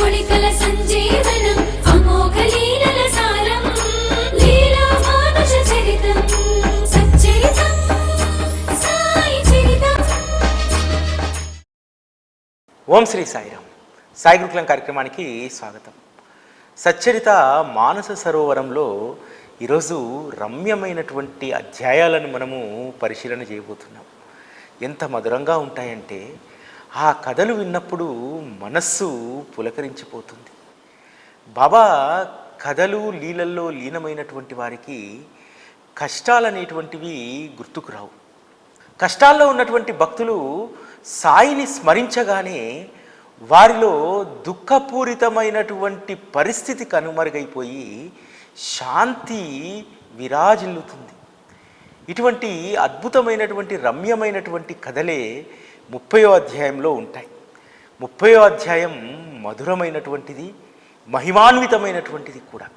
కొళికల సంజీవనం అమోఘ లీలల సారం లీలా మానుష చరితం సచ్చరితం సాయి చరితం. ఓం శ్రీ సాయిరామ్. సాయి గురుకులం కార్యక్రమానికి స్వాగతం. సచ్చరిత మానస సరోవరంలో ఈరోజు రమ్యమైనటువంటి అధ్యాయాలను మనము పరిశీలన చేయబోతున్నాం. ఎంత మధురంగా ఉంటాయంటే ఆ కథలు విన్నప్పుడు మనస్సు పులకరించిపోతుంది. బాబా కథలు లీలల్లో లీనమైనటువంటి వారికి కష్టాలనేటువంటివి గుర్తుకు రావు. కష్టాల్లో ఉన్నటువంటి భక్తులు సాయిని స్మరించగానే వారిలో దుఃఖపూరితమైనటువంటి పరిస్థితి కనుమరుగైపోయి శాంతి విరాజిల్లుతుంది. ఇటువంటి అద్భుతమైనటువంటి రమ్యమైనటువంటి కథలే 30వ అధ్యాయంలో ఉంటాయి. 30వ అధ్యాయం మధురమైనటువంటిది, మహిమాన్వితమైనటువంటిది కూడా.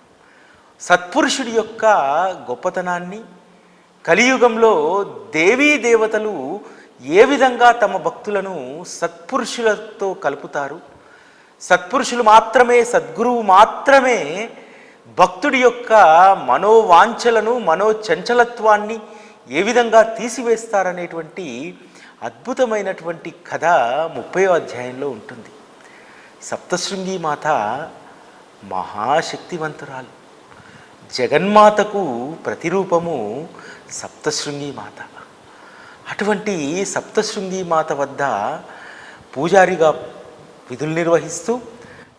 సత్పురుషుడి యొక్క గొప్పతనాన్ని, కలియుగంలో దేవీ దేవతలు ఏ విధంగా తమ భక్తులను సత్పురుషులతో కలుపుతారు, సత్పురుషులు మాత్రమే, సద్గురువు మాత్రమే భక్తుడి యొక్క మనోవాంఛలను, మనోచంచలత్వాన్ని ఏ విధంగా తీసివేస్తారనేటువంటి అద్భుతమైనటువంటి కథ 30వ అధ్యాయంలో ఉంటుంది. సప్తశృంగి మాత మహాశక్తివంతురాలు. జగన్మాతకు ప్రతిరూపము సప్తశృంగి మాత. అటువంటి సప్తశృంగి మాత వద్ద పూజారిగా విధులు నిర్వహిస్తూ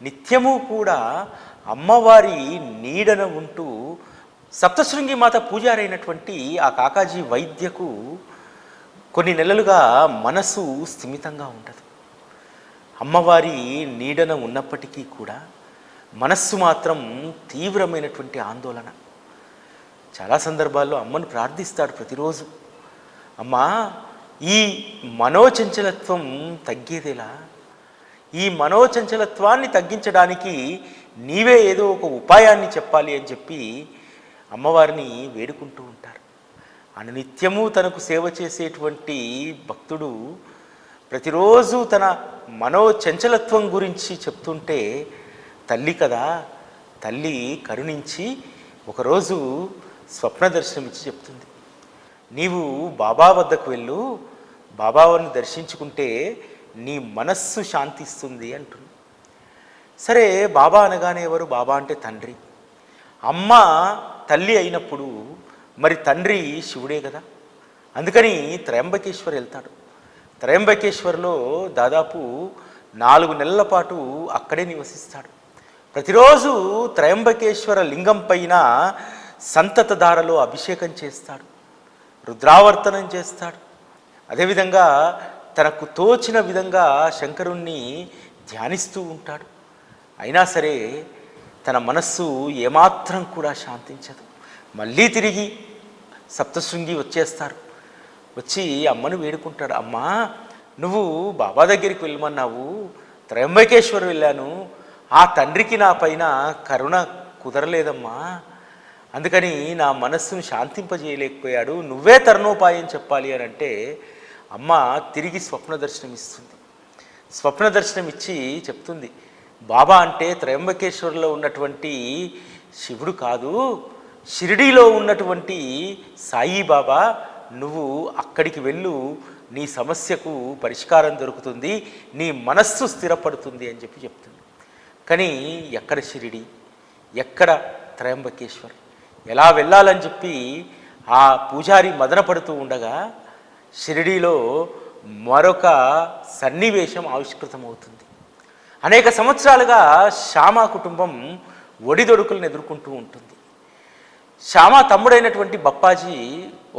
నిత్యము కూడా అమ్మవారి నీడన ఉంటూ సప్తశృంగి మాత పూజారి అయినటువంటి ఆ కాకాజీ వైద్యకు కొన్ని నెలలుగా మనసు స్థిమితంగా ఉండదు. అమ్మవారి నీడన ఉన్నప్పటికీ కూడా మనస్సు మాత్రం తీవ్రమైనటువంటి ఆందోళన. చాలా సందర్భాల్లో అమ్మను ప్రార్థిస్తాడు ప్రతిరోజు, అమ్మా ఈ మనోచంచలత్వం తగ్గేదేలా, ఈ మనోచంచలత్వాన్ని తగ్గించడానికి నీవే ఏదో ఒక ఉపాయాన్ని చెప్పాలి అని చెప్పి అమ్మవారిని వేడుకుంటూ ఉంటారు. అనునిత్యము తనకు సేవ చేసేటువంటి భక్తుడు ప్రతిరోజు తన మనోచంచలత్వం గురించి చెప్తుంటే తల్లి కదా, తల్లి కరుణించి ఒకరోజు స్వప్న దర్శనమిచ్చి చెప్తుంది, నీవు బాబా వద్దకు వెళ్ళు, బాబావారిని దర్శించుకుంటే నీ మనస్సు శాంతిస్తుంది అంటుంది. సరే, బాబా అనగానే ఎవరు? బాబా అంటే తండ్రి. అమ్మ తల్లి అయినప్పుడు మరి తండ్రి శివుడే కదా. అందుకని త్రయంబకేశ్వర్ వెళ్తాడు. త్రయంబకేశ్వర్లో దాదాపు 4 నెలల పాటు అక్కడే నివసిస్తాడు. ప్రతిరోజు త్రయంబకేశ్వర లింగం పైన సంతతధారలో అభిషేకం చేస్తాడు, రుద్రావర్తనం చేస్తాడు. అదేవిధంగా తనకు తోచిన విధంగా శంకరుణ్ణి ధ్యానిస్తూ ఉంటాడు. అయినా సరే తన మనస్సు ఏమాత్రం కూడా శాంతించదు. మళ్ళీ తిరిగి సప్తశృంగి వచ్చేస్తారు. వచ్చి అమ్మను వేడుకుంటాడు, అమ్మా నువ్వు బాబా దగ్గరికి వెళ్ళమన్నావు, త్రయంబకేశ్వర్ వెళ్ళాను, ఆ తండ్రికి నా పైన కరుణ కుదరలేదమ్మా, అందుకని నా మనస్సును శాంతింపజేయలేకపోయాడు, నువ్వే తరుణోపాయం చెప్పాలి అని అంటే అమ్మ తిరిగి స్వప్న దర్శనం ఇస్తుంది. స్వప్న దర్శనం ఇచ్చి చెప్తుంది, బాబా అంటే త్రయంబకేశ్వర్లో ఉన్నటువంటి శివుడు కాదు, షిరిడీలో ఉన్నటువంటి సాయిబాబా, నువ్వు అక్కడికి వెళ్ళు, నీ సమస్యకు పరిష్కారం దొరుకుతుంది, నీ మనస్సు స్థిరపడుతుంది అని చెప్పి చెప్తుంది. కానీ ఎక్కడ షిరిడి, ఎక్కడ త్రయంబకేశ్వర్, ఎలా వెళ్ళాలని చెప్పి ఆ పూజారి మదన పడుతూ ఉండగా షిరిడీలో మరొక సన్నివేశం ఆవిష్కృతమవుతుంది. అనేక సంవత్సరాలుగా శ్యామ కుటుంబం ఒడిదొడుకులను ఎదుర్కొంటూ ఉంటుంది. శ్యామ తమ్ముడైనటువంటి బప్పాజీ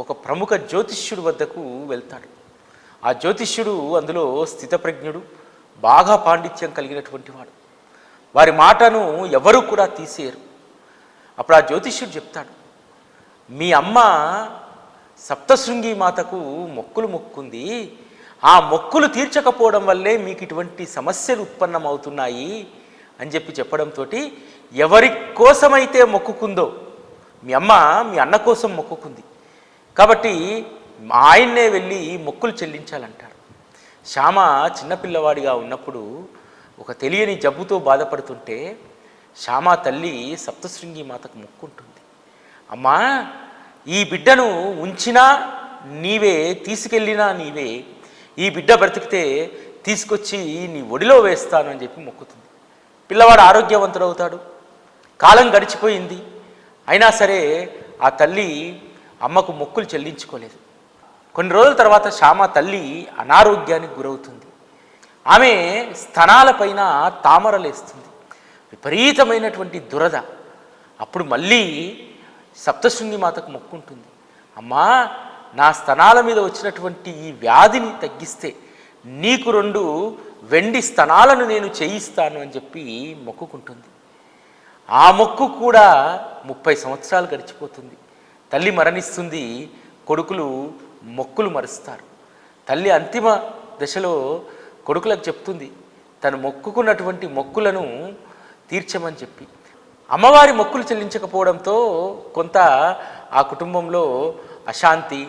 ఒక ప్రముఖ జ్యోతిష్యుడి వద్దకు వెళ్తాడు. ఆ జ్యోతిష్యుడు అందులో స్థితప్రజ్ఞుడు, బాగా పాండిత్యం కలిగినటువంటి వాడు. వారి మాటను ఎవరు కూడా తీసేయరు. అప్పుడు ఆ జ్యోతిష్యుడు చెప్తాడు, మీ అమ్మ సప్తశృంగి మాతకు మొక్కులు మొక్కుంది, ఆ మొక్కులు తీర్చకపోవడం వల్లే మీకు ఇటువంటి సమస్యలు ఉత్పన్నమవుతున్నాయి అని చెప్పడంతో ఎవరి కోసమైతే మొక్కుకుందో, మీ అమ్మ మీ అన్న కోసం మొక్కుకుంది కాబట్టి ఆయన్నే వెళ్ళి మొక్కులు చెల్లించాలంటారు. శ్యామ చిన్నపిల్లవాడిగా ఉన్నప్పుడు ఒక తెలియని జబ్బుతో బాధపడుతుంటే శ్యామా తల్లి సప్తశృంగి మాతకు మొక్కుంటుంది. అమ్మా, ఈ బిడ్డను ఉంచినా నీవే, తీసుకెళ్ళినా నీవే, ఈ బిడ్డ బ్రతికితే తీసుకొచ్చి నీ ఒడిలో వేస్తాను అని చెప్పి మొక్కుతుంది. పిల్లవాడు ఆరోగ్యవంతుడవుతాడు. కాలం గడిచిపోయింది, అయినా సరే ఆ తల్లి అమ్మకు మొక్కులు చెల్లించుకోలేదు. కొన్ని రోజుల తర్వాత శ్యామ తల్లి అనారోగ్యానికి గురవుతుంది. ఆమె స్తనాలపైన తామరలేస్తుంది, విపరీతమైనటువంటి దురద. అప్పుడు మళ్ళీ సప్తశృంగి మాతకు మొక్కుంటుంది. అమ్మా, నా స్తనాల మీద వచ్చినటువంటి ఈ వ్యాధిని తగ్గిస్తే నీకు 2 వెండి స్తనాలను నేను చేయిస్తాను అని చెప్పి మొక్కుకుంటుంది. ఆ మొక్కు కూడా 30 సంవత్సరాలు గడిచిపోతుంది. తల్లి మరణిస్తుంది, కొడుకులు మొక్కులు మరుస్తారు. తల్లి అంతిమ దశలో కొడుకులకు చెప్తుంది తను మొక్కుకున్నటువంటి మొక్కులను తీర్చమని చెప్పి. అమ్మవారి మొక్కులు చెల్లించకపోవడంతో కొంత ఆ కుటుంబంలో అశాంతి,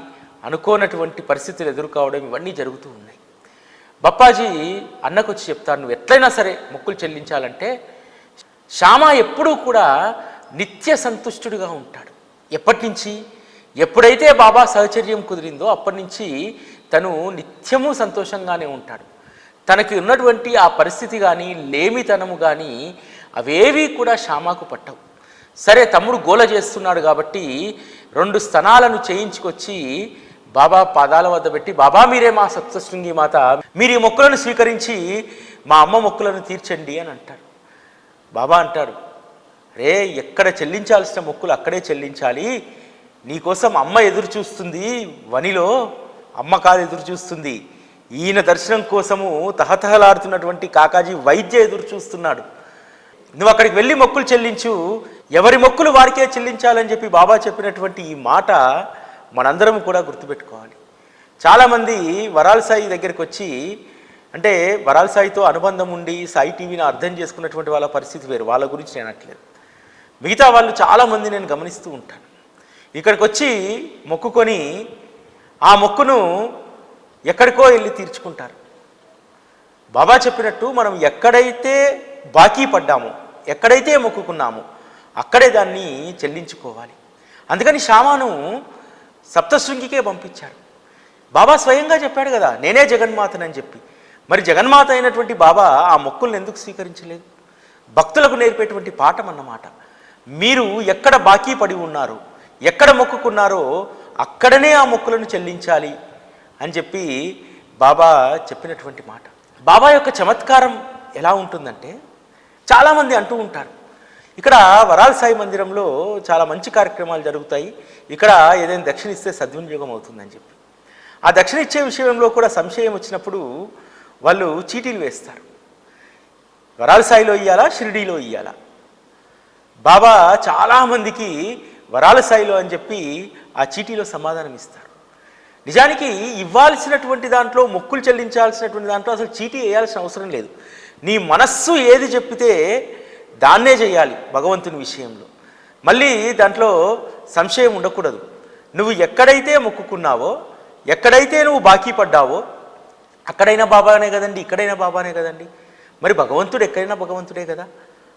అనుకోనటువంటి పరిస్థితులు ఎదుర్కోవడం ఇవన్నీ జరుగుతూ ఉన్నాయి. బప్పాజీ అన్నకు వచ్చి చెప్తాను, నువ్వు ఎట్లయినా సరే మొక్కులు చెల్లించాలంటే. శ్యామ ఎప్పుడూ కూడా నిత్య సంతుష్టుడిగా ఉంటాడు. ఎప్పటి నుంచి? ఎప్పుడైతే బాబా సహచర్యం కుదిరిందో అప్పటి నుంచి తను నిత్యము సంతోషంగానే ఉంటాడు. తనకి ఉన్నటువంటి ఆ పరిస్థితి కానీ, లేమితనము కానీ అవేవీ కూడా శ్యామకు పట్టవు. సరే, తమ్ముడు గోల చేస్తున్నాడు కాబట్టి 2 స్తనాలను చేయించుకొచ్చి బాబా పాదాల వద్ద పెట్టి, బాబా మీరే మా సప్తశృంగి మాత, మీరు ఈ మొక్కులను స్వీకరించి మా అమ్మ మొక్కులను తీర్చండి అని అంటారు. బాబా అంటాడు, రే, ఎక్కడ చెల్లించాల్సిన మొక్కులు అక్కడే చెల్లించాలి. నీకోసం అమ్మ ఎదురు చూస్తుంది, వనిలో అమ్మ కాదు ఎదురు చూస్తుంది. ఈయన దర్శనం కోసము తహతహలాడుతున్నటువంటి కాకాజీ వైద్య ఎదురు చూస్తున్నాడు. నువ్వు అక్కడికి వెళ్ళి మొక్కులు చెల్లించు, ఎవరి మొక్కులు వారికే చెల్లించాలని చెప్పి బాబా చెప్పినటువంటి ఈ మాట మనందరం కూడా గుర్తుపెట్టుకోవాలి. చాలామంది వరాల సాయి దగ్గరికి వచ్చి, అంటే వరాల సాయితో అనుబంధం ఉండి సాయి టీవీని అర్థం చేసుకున్నటువంటి వాళ్ళ పరిస్థితి వేరు, వాళ్ళ గురించి నేను అనట్లేదు. మిగతా వాళ్ళు చాలామంది నేను గమనిస్తూ ఉంటాను. ఇక్కడికి వచ్చి మొక్కుకొని ఆ మొక్కును ఎక్కడికో వెళ్ళి తీర్చుకుంటారు. బాబా చెప్పినట్టు మనం ఎక్కడైతే బాకీ పడ్డామో, ఎక్కడైతే మొక్కుకున్నామో అక్కడే దాన్ని చెల్లించుకోవాలి. అందుకని శ్యామను సప్తశృంగికే పంపించాడు. బాబా స్వయంగా చెప్పాడు కదా, నేనే జగన్మాతనని చెప్పి. మరి జగన్మాత అయినటువంటి బాబా ఆ మొక్కులను ఎందుకు స్వీకరించలేదు? భక్తులకు నేర్పేటువంటి పాఠం అన్నమాట. మీరు ఎక్కడ బాకీ పడి ఉన్నారో, ఎక్కడ మొక్కుకున్నారో అక్కడనే ఆ మొక్కులను చెల్లించాలి అని చెప్పి బాబా చెప్పినటువంటి మాట. బాబా యొక్క చమత్కారం ఎలా ఉంటుందంటే, చాలామంది అంటూ ఉంటారు, ఇక్కడ వరాల సాయి మందిరంలో చాలా మంచి కార్యక్రమాలు జరుగుతాయి, ఇక్కడ ఏదైనా దక్షిణ ఇస్తే సద్వినియోగం అవుతుందని చెప్పి. ఆ దక్షిణ ఇచ్చే విషయంలో కూడా సంశయం వచ్చినప్పుడు వాళ్ళు చీటీలు వేస్తారు. వరాల సాయిలో ఇయ్యాలా, షిరిడీలో ఇయ్యాలా? బాబా చాలామందికి వరాల సాయిలో అని చెప్పి ఆ చీటీలో సమాధానం ఇస్తారు. నిజానికి ఇవ్వాల్సినటువంటి దాంట్లో, మొక్కులు చెల్లించాల్సినటువంటి దాంట్లో అసలు చీటీ వేయాల్సిన అవసరం లేదు. నీ మనస్సు ఏది చెప్పితే దాన్నే చేయాలి భగవంతుని విషయంలో. మళ్ళీ దాంట్లో సంశయం ఉండకూడదు. నువ్వు ఎక్కడైతే మొక్కుకున్నావో, ఎక్కడైతే నువ్వు బాకీ పడ్డావో అక్కడైనా బాబానే కదండి, ఇక్కడైనా బాబానే కదండి. మరి భగవంతుడు ఎక్కడైనా భగవంతుడే కదా.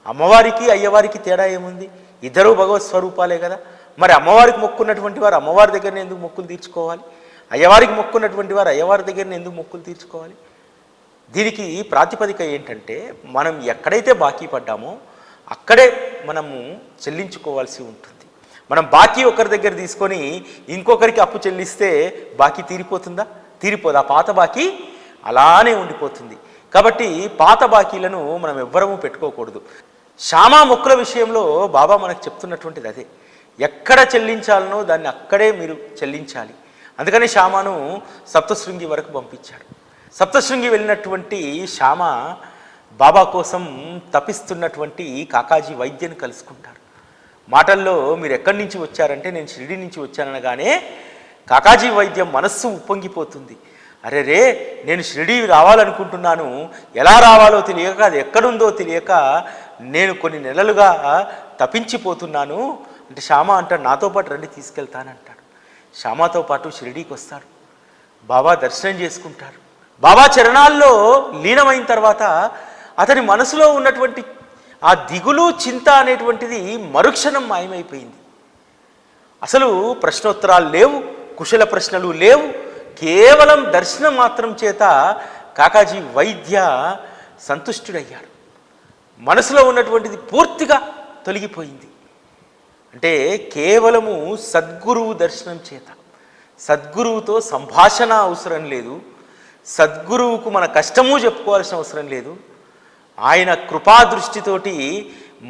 అమ్మవారికి అయ్యవారికి తేడా ఏముంది? ఇద్దరూ భగవత్ స్వరూపాలే కదా. మరి అమ్మవారికి మొక్కున్నటువంటి వారు అమ్మవారి దగ్గరనే ఎందుకు మొక్కులు తీర్చుకోవాలి? అయ్యవారికి మొక్కున్నటువంటి వారు అయ్యవారి దగ్గరనే ఎందుకు మొక్కులు తీర్చుకోవాలి? దీనికి ప్రాతిపదిక ఏంటంటే, మనం ఎక్కడైతే బాకీ పడ్డామో అక్కడే మనము చెల్లించుకోవాల్సి ఉంటుంది. మనం బాకీ ఒకరి దగ్గర తీసుకొని ఇంకొకరికి అప్పు చెల్లిస్తే బాకీ తీరిపోతుందా? తీరిపోదు. ఆ పాత బాకీ అలానే ఉండిపోతుంది. కాబట్టి పాత బాకీలను మనం ఎవ్వరము పెట్టుకోకూడదు. శ్యామా మొక్కుల విషయంలో బాబా మనకు చెప్తున్నటువంటిది అదే. ఎక్కడ చెల్లించాలనో దాన్ని అక్కడే మీరు చెల్లించాలి. అందుకని శ్యామను సప్తశృంగి వరకు పంపించాడు. సప్తశృంగి వెళ్ళినటువంటి శ్యామ బాబా కోసం తపిస్తున్నటువంటి కాకాజీ వైద్యను కలుసుకుంటారు. మాటల్లో మీరు ఎక్కడి నుంచి వచ్చారంటే నేను షిరిడి నుంచి వచ్చాననగానే కాకాజీ వైద్యం మనస్సు ఉప్పొంగిపోతుంది. అరే రే, నేను షిరిడి రావాలనుకుంటున్నాను, ఎలా రావాలో తెలియక, అది ఎక్కడుందో తెలియక నేను కొన్ని నెలలుగా తపించిపోతున్నాను అంటే శ్యామ అంటాడు, నాతో పాటు రండి తీసుకెళ్తానంటాడు. శ్యామతో పాటు షిరిడీకి వస్తాడు. బాబా దర్శనం చేసుకుంటారు. బాబా చరణాల్లో లీనమైన తర్వాత అతని మనసులో ఉన్నటువంటి ఆ దిగులు చింత అనేటువంటిది మరుక్షణం మాయమైపోయింది. అసలు ప్రశ్నోత్తరాలు లేవు, కుశల ప్రశ్నలు లేవు. కేవలం దర్శనం మాత్రం చేత కాకాజీ వైద్య సంతుష్టుడయ్యాడు. మనసులో ఉన్నటువంటిది పూర్తిగా తొలగిపోయింది. అంటే కేవలము సద్గురువు దర్శనం చేత, సద్గురువుతో సంభాషణ అవసరం లేదు, సద్గురువుకు మన కష్టము చెప్పుకోవాల్సిన అవసరం లేదు. ఆయన కృపాదృష్టితోటి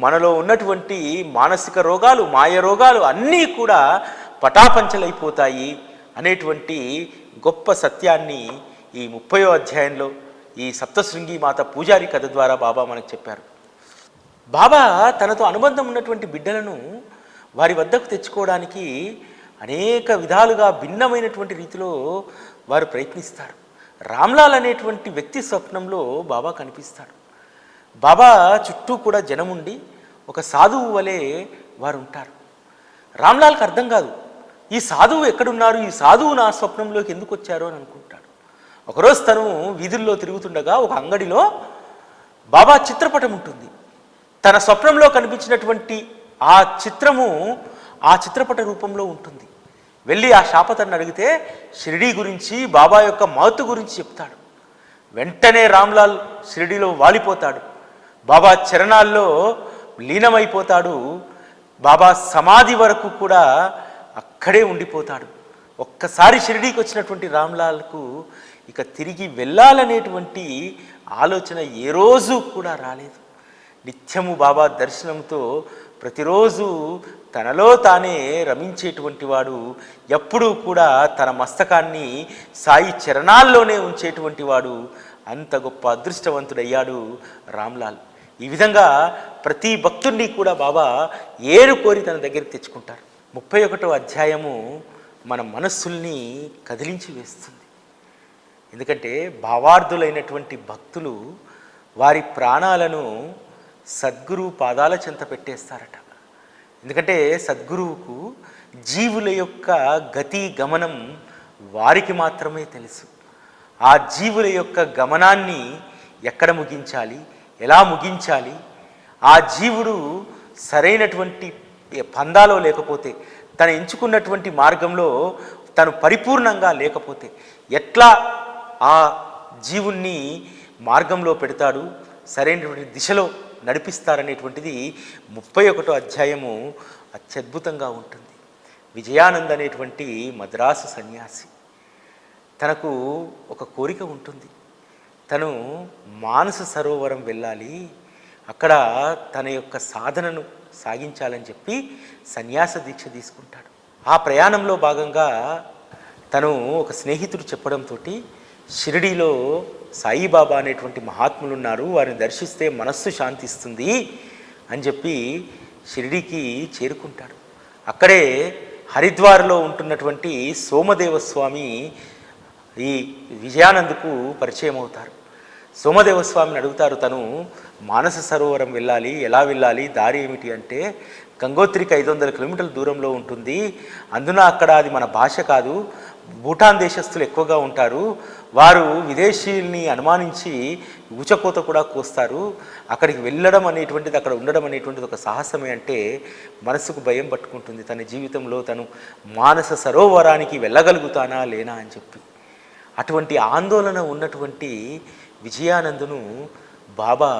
మనలో ఉన్నటువంటి మానసిక రోగాలు, మాయ రోగాలు అన్నీ కూడా పటాపంచలైపోతాయి అనేటువంటి గొప్ప సత్యాన్ని ఈ 30వ అధ్యాయంలో ఈ సప్తశృంగి మాత పూజారి కథ ద్వారా బాబా మనకు చెప్పారు. బాబా తనతో అనుబంధం ఉన్నటువంటి బిడ్డలను వారి వద్దకు తెచ్చుకోవడానికి అనేక విధాలుగా భిన్నమైనటువంటి రీతిలో వారు ప్రయత్నిస్తారు. రామ్లాల్ అనేటువంటి వ్యక్తి స్వప్నంలో బాబా కనిపిస్తాడు. బాబా చుట్టూ కూడా జనం ఉండి ఒక సాధువు వలె వారు ఉంటారు. రామ్లాల్కి అర్థం కాదు, ఈ సాధువు ఎక్కడున్నారు, ఈ సాధువు నా స్వప్నంలోకి ఎందుకు వచ్చారో అని అనుకుంటాడు. ఒకరోజు తను వీధుల్లో తిరుగుతుండగా ఒక అంగడిలో బాబా చిత్రపటం ఉంటుంది. తన స్వప్నంలో కనిపించినటువంటి ఆ చిత్రము ఆ చిత్రపట రూపంలో ఉంటుంది. వెళ్ళి ఆ షాపతన్ని అడిగితే షిరిడీ గురించి, బాబా యొక్క మహత్తు గురించి చెప్తాడు. వెంటనే రామ్లాల్ షిరిడీలో వాలిపోతాడు, బాబా చరణాల్లో లీనమైపోతాడు. బాబా సమాధి వరకు కూడా అక్కడే ఉండిపోతాడు. ఒక్కసారి షిరిడీకి వచ్చినటువంటి రామ్లాల్కు ఇక తిరిగి వెళ్ళాలనేటువంటి ఆలోచన ఏ రోజు కూడా రాలేదు. నిత్యము బాబా దర్శనంతో ప్రతిరోజు తనలో తానే రమించేటువంటి వాడు, ఎప్పుడూ కూడా తన మస్తకాన్ని సాయి చరణాల్లోనే ఉంచేటువంటి వాడు. అంత గొప్ప అదృష్టవంతుడయ్యాడు రామ్లాల్. ఈ విధంగా ప్రతి భక్తుడిని కూడా బాబా ఏరు కోరి తన దగ్గరికి తెచ్చుకుంటారు. 31వ అధ్యాయము మన మనస్సుల్ని కదిలించి వేస్తుంది. ఎందుకంటే భావార్థులైనటువంటి భక్తులు వారి ప్రాణాలను సద్గురువు పాదాల చెంత పెట్టేస్తారట. ఎందుకంటే సద్గురువుకు జీవుల యొక్క గతి గమనం వారికి మాత్రమే తెలుసు. ఆ జీవుల యొక్క గమనాన్ని ఎక్కడ ముగించాలి, ఎలా ముగించాలి, ఆ జీవుడు సరైనటువంటి పందాలో లేకపోతే, తను ఎంచుకున్నటువంటి మార్గంలో తను పరిపూర్ణంగా లేకపోతే ఎట్లా ఆ జీవుణ్ణి మార్గంలో పెడతాడు, సరైనటువంటి దిశలో నడిపిస్తారనేటువంటిది 31వ అధ్యాయము అత్యద్భుతంగా ఉంటుంది. విజయానంద్ అనేటువంటి మద్రాసు సన్యాసి, తనకు ఒక కోరిక ఉంటుంది. తను మానస సరోవరం వెళ్ళాలి, అక్కడ తన యొక్క సాధనను సాగించాలని చెప్పి సన్యాస దీక్ష తీసుకుంటాడు. ఆ ప్రయాణంలో భాగంగా తను ఒక స్నేహితుడు చెప్పడంతో షిరిడీలో సాయిబాబా అనేటువంటి మహాత్ములు ఉన్నారు, వారిని దర్శిస్తే మనస్సు శాంతిస్తుంది అని చెప్పి షిరిడీకి చేరుకుంటాడు. అక్కడే హరిద్వార్లో ఉంటున్నటువంటి సోమదేవస్వామి ఈ విజయానంద్కు పరిచయం అవుతారు. సోమదేవస్వామిని అడుగుతారు, తను మానస సరోవరం వెళ్ళాలి, ఎలా వెళ్ళాలి, దారి ఏమిటి అంటే, గంగోత్రికి 500 కిలోమీటర్ల దూరంలో ఉంటుంది, అందున అక్కడ అది మన భాష కాదు, భూటాన్ దేశస్తులు ఎక్కువగా ఉంటారు, వారు విదేశీయుల్ని అనుమానించి ఊచకోత కూడా కోస్తారు, అక్కడికి వెళ్ళడం అనేటువంటిది, అక్కడ ఉండడం అనేటువంటిది ఒక సాహసమే అంటే మనసుకు భయం పట్టుకుంటుంది. తన జీవితంలో తను మానస సరోవరానికి వెళ్ళగలుగుతానా లేనా అని చెప్పి అటువంటి ఆందోళన ఉన్నటువంటి విజయానందును బాబా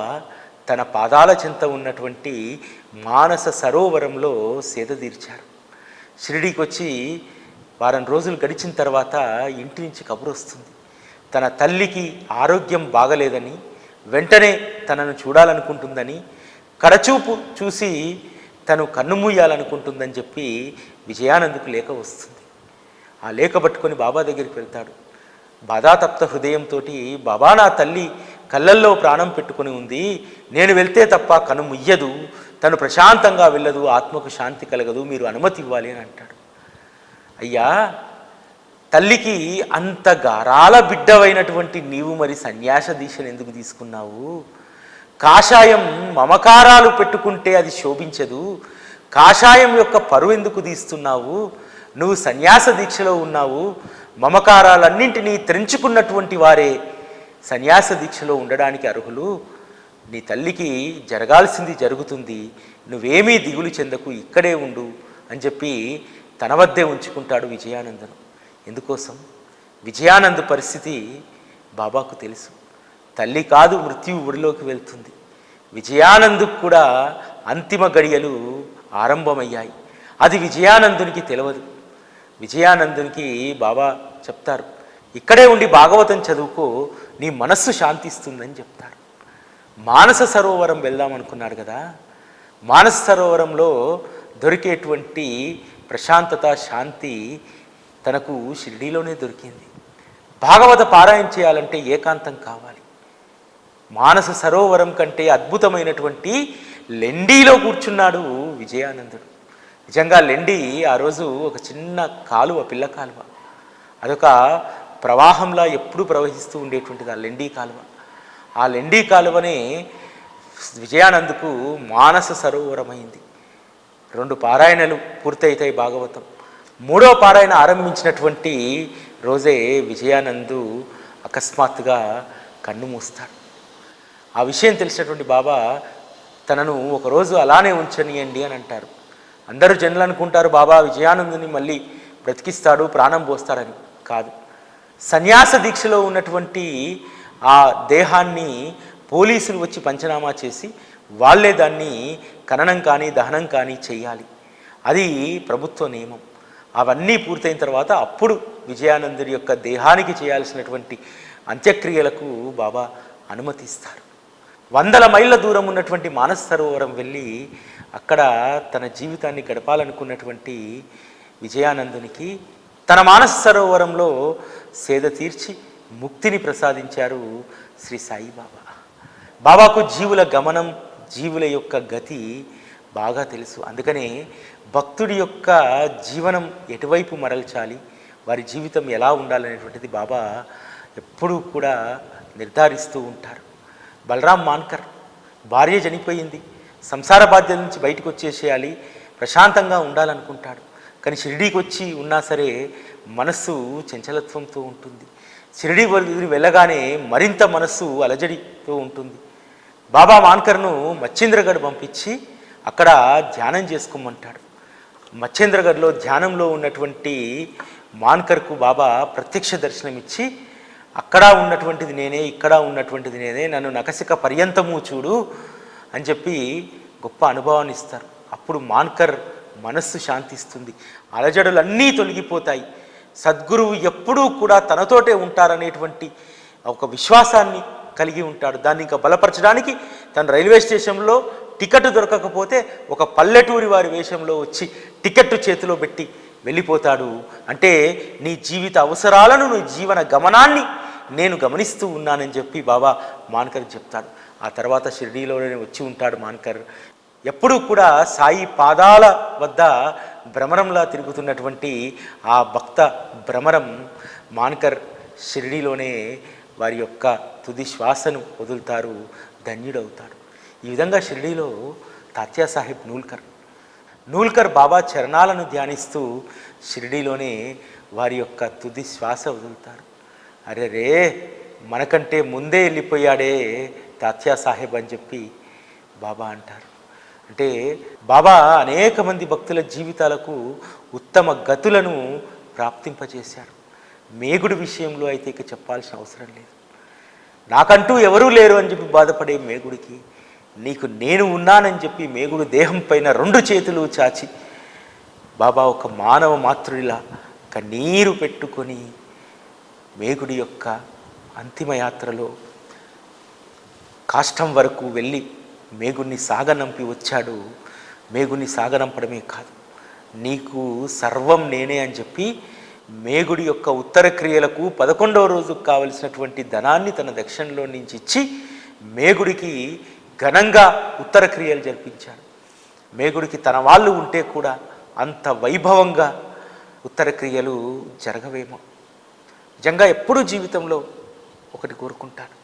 తన పాదాల చెంత ఉన్నటువంటి మానస సరోవరంలో సేద తీర్చారు. షిరిడీకి వచ్చి వారం రోజులు గడిచిన తర్వాత ఇంటి నుంచి కబురు వస్తుంది, తన తల్లికి ఆరోగ్యం బాగలేదని, వెంటనే తనను చూడాలనుకుంటుందని, కడచూపు చూసి తను కన్నుమూయాలనుకుంటుందని చెప్పి విజయానందుకు లేఖ వస్తుంది. ఆ లేఖ పట్టుకొని బాబా దగ్గరికి వెళ్తాడు. బాధాతప్త హృదయంతో, బాబా నా తల్లి కళ్ళల్లో ప్రాణం పెట్టుకుని ఉంది, నేను వెళ్తే తప్ప కను ముయ్యదు, తను ప్రశాంతంగా వెళ్ళదు, ఆత్మకు శాంతి కలగదు, మీరు అనుమతి ఇవ్వాలి అని అంటాడు. అయ్యా, తల్లికి అంత గారాల బిడ్డవైనటువంటి నీవు మరి సన్యాస దీక్షను ఎందుకు తీసుకున్నావు? కాషాయం మమకారాలు పెట్టుకుంటే అది శోభించదు, కాషాయం యొక్క పరువు ఎందుకు తీస్తున్నావు? నువ్వు సన్యాస దీక్షలో ఉన్నావు, మమకారాలన్నింటినీ తెంచుకున్నటువంటి వారే సన్యాస దీక్షలో ఉండడానికి అర్హులు. నీ తల్లికి జరగాల్సింది జరుగుతుంది, నువ్వేమీ దిగులు చెందకు, ఇక్కడే ఉండు అని చెప్పి తన వద్దే ఉంచుకుంటాడు విజయానందను. ఎందుకోసం? విజయానంద్ పరిస్థితి బాబాకు తెలుసు. తల్లి కాదు, మృత్యువు ఒడిలోకి వెళ్తుంది. విజయానందుకు కూడా అంతిమ గడియలు ఆరంభమయ్యాయి. అది విజయానందునికి తెలియదు. విజయానందునికి బాబా చెప్తారు, ఇక్కడే ఉండి భాగవతం చదువుకో, నీ మనస్సు శాంతిస్తుందని చెప్తారు. మానస సరోవరం వెళ్దాం అనుకున్నాడు కదా, మానస సరోవరంలో దొరికేటువంటి ప్రశాంతత, శాంతి తనకు షిరిడీలోనే దొరికింది. భాగవత పారాయణ చేయాలంటే ఏకాంతం కావాలి. మానస సరోవరం కంటే అద్భుతమైనటువంటి లెండీలో కూర్చున్నాడు విజయానందుడు. నిజంగా లెండి ఆ రోజు ఒక చిన్న కాలువ, పిల్ల కాలువ, అదొక ప్రవాహంలా ఎప్పుడూ ప్రవహిస్తూ ఉండేటువంటిది ఆ లెండీ కాలువ. ఆ లెండీ కాలువనే విజయానందుకు మానస సరోవరమైంది. 2 పారాయణలు పూర్తయితాయి భాగవతం. 3వ పారాయణ ఆరంభించినటువంటి రోజే విజయానందు అకస్మాత్తుగా కన్ను మూస్తాడు. ఆ విషయం తెలిసినటువంటి బాబా తనను ఒకరోజు అలానే ఉంచనియండి అని అంటారు. అందరూ జనులు అనుకుంటారు బాబా విజయానందుని మళ్ళీ బ్రతికిస్తాడు, ప్రాణం పోస్తాడని. కాదు, సన్యాస దీక్షలో ఉన్నటువంటి ఆ దేహాన్ని పోలీసులు వచ్చి పంచనామా చేసి వాళ్ళే దాన్ని ఖననం కానీ దహనం కానీ చెయ్యాలి. అది ప్రభుత్వ నియమం. అవన్నీ పూర్తయిన తర్వాత అప్పుడు విజయానందుడి యొక్క దేహానికి చేయాల్సినటువంటి అంత్యక్రియలకు బాబా అనుమతిస్తారు. 100 మైళ్ళ దూరం ఉన్నటువంటి మానస సరోవరం వెళ్ళి అక్కడ తన జీవితాన్ని గడపాలనుకున్నటువంటి విజయానందునికి తన మానస సరోవరంలో సేద తీర్చి ముక్తిని ప్రసాదించారు శ్రీ సాయిబాబా. బాబాకు జీవుల గమనం, జీవుల యొక్క గతి బాగా తెలుసు. అందుకనే భక్తుడి యొక్క జీవనం ఎటువైపు మరల్చాలి, వారి జీవితం ఎలా ఉండాలనేటువంటిది బాబా ఎప్పుడూ కూడా నిర్ధారిస్తూ ఉంటారు. బలరాం మాన్కర్ భార్య చనిపోయింది, సంసార బాధ్యత నుంచి బయటకు వచ్చేసేయాలి, ప్రశాంతంగా ఉండాలనుకుంటాడు. కానీ షిరిడీకి వచ్చి ఉన్నా సరే మనస్సు చంచలత్వంతో ఉంటుంది. షిరిడీ వదిలి వెళ్ళగానే మరింత మనస్సు అలజడితో ఉంటుంది. బాబా మాన్కర్ను మచ్చింద్రగఢ్ పంపించి అక్కడ ధ్యానం చేసుకోమంటాడు. మచ్చింద్రగఢ్లో ధ్యానంలో ఉన్నటువంటి మాన్కర్కు బాబా ప్రత్యక్ష దర్శనం ఇచ్చి, అక్కడ ఉన్నటువంటిది నేనే, ఇక్కడ ఉన్నటువంటిది నేనే, నన్ను నకసిక పర్యంతము చూడు అని చెప్పి గొప్ప అనుభవాన్ని ఇస్తారు. అప్పుడు మాన్కర్ మనస్సు శాంతిస్తుంది, అలజడులన్నీ తొలగిపోతాయి. సద్గురువు ఎప్పుడూ కూడా తనతోటే ఉంటారనేటువంటి ఒక విశ్వాసాన్ని కలిగి ఉంటాడు. దాన్ని ఇంకా బలపరచడానికి తను రైల్వే స్టేషన్లో టికెట్ దొరకకపోతే ఒక పల్లెటూరి వారి వేషంలో వచ్చి టికెట్ చేతిలో పెట్టి వెళ్ళిపోతాడు. అంటే నీ జీవిత అవసరాలను, నీ జీవన గమనాన్ని నేను గమనిస్తూ ఉన్నానని చెప్పి బాబా మాన్కర్ చెప్తాడు. ఆ తర్వాత షిరిడీలోనే వచ్చి ఉంటాడు మాన్కర్. ఎప్పుడూ కూడా సాయి పాదాల వద్ద భ్రమరంలా తిరుగుతున్నటువంటి ఆ భక్త భ్రమరం మాన్కర్ షిరిడీలోనే వారి యొక్క తుది శ్వాసను వదులుతారు, ధన్యుడవుతాడు. ఈ విధంగా షిరిడీలో తాత్యాసాహెబ్ నూల్కర్ బాబా చరణాలను ధ్యానిస్తూ షిరిడీలోనే వారి యొక్క తుది శ్వాస వదులుతారు. అరే రే, మనకంటే ముందే వెళ్ళిపోయాడే తాత్యాసాహెబ్ అని చెప్పి బాబా అంటారు. అంటే బాబా అనేక మంది భక్తుల జీవితాలకు ఉత్తమ గతులను ప్రాప్తింపజేశారు. మేగుడు విషయంలో అయితే ఇక చెప్పాల్సిన అవసరం లేదు. నాకంటూ ఎవరూ లేరు అని చెప్పి బాధపడే మేగుడికి నీకు నేను ఉన్నానని చెప్పి మేగుడు దేహం పైన 2 చేతులు చాచి బాబా ఒక మానవ మాతృడిలా కన్నీరు పెట్టుకొని మేగుడి యొక్క అంతిమ యాత్రలో కాష్టం వరకు వెళ్ళి మేగుడిని సాగనంపి వచ్చాడు. మేగుడిని సాగనంపడమే కాదు, నీకు సర్వం నేనే అని చెప్పి మేగుడి యొక్క ఉత్తర క్రియలకు 11వ రోజుకు కావలసినటువంటి ధనాన్ని తన దక్షిణలో నుంచి ఇచ్చి మేగుడికి ఘనంగా ఉత్తర క్రియలు జరిపించాడు. మేగుడికి తన వాళ్ళు ఉంటే కూడా అంత వైభవంగా ఉత్తర క్రియలు జరగవేమో. నిజంగా ఎప్పుడూ జీవితంలో ఒకటి కోరుకుంటాను,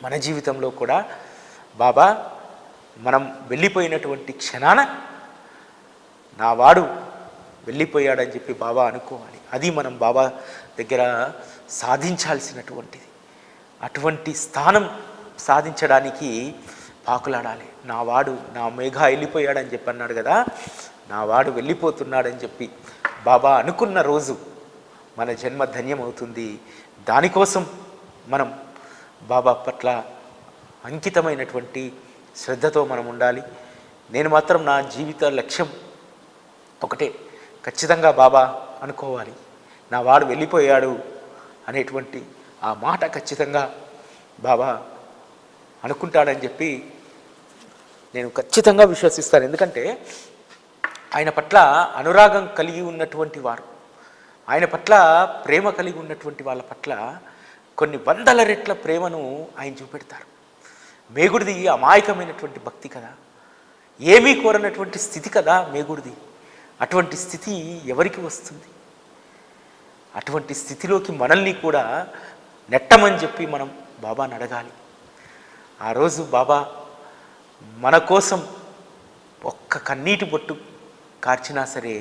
మన జీవితంలో కూడా బాబా మనం వెళ్ళిపోయినటువంటి క్షణాన నా వాడు వెళ్ళిపోయాడని చెప్పి బాబా అనుకోవాలి. అది మనం బాబా దగ్గర సాధించాల్సినటువంటిది. అటువంటి స్థానం సాధించడానికి పాకులాడాలి. నా వాడు నా మేఘ వెళ్ళిపోయాడని చెప్పి అన్నాడు కదా, నా వాడు వెళ్ళిపోతున్నాడని చెప్పి బాబా అనుకున్న రోజు మన జన్మ ధన్యమవుతుంది. దానికోసం మనం బాబా పట్ల అంకితమైనటువంటి శ్రద్ధతో మనం ఉండాలి. నేను మాత్రం నా జీవిత లక్ష్యం ఒకటే, ఖచ్చితంగా బాబా అనుకోవాలి, నా వాడు వెళ్ళిపోయాడు అనేటువంటి ఆ మాట ఖచ్చితంగా బాబా అనుకుంటాడని చెప్పి నేను ఖచ్చితంగా విశ్వసిస్తాను. ఎందుకంటే ఆయన పట్ల అనురాగం కలిగి ఉన్నటువంటి వారు, ఆయన పట్ల ప్రేమ కలిగి ఉన్నటువంటి వాళ్ళ పట్ల కొన్ని వందల రెట్ల ప్రేమను ఆయన చూపెడతారు. మేగుడిది అమాయకమైనటువంటి భక్తి కదా, ఏమీ కోరనటువంటి స్థితి కదా మేగుడిది. అటువంటి స్థితి ఎవరికి వస్తుంది? అటువంటి స్థితిలోకి మనల్ని కూడా నెట్టమని చెప్పి మనం బాబాని అడగాలి. ఆ రోజు బాబా మన కోసం ఒక్క కన్నీటి బొట్టు కార్చినా సరే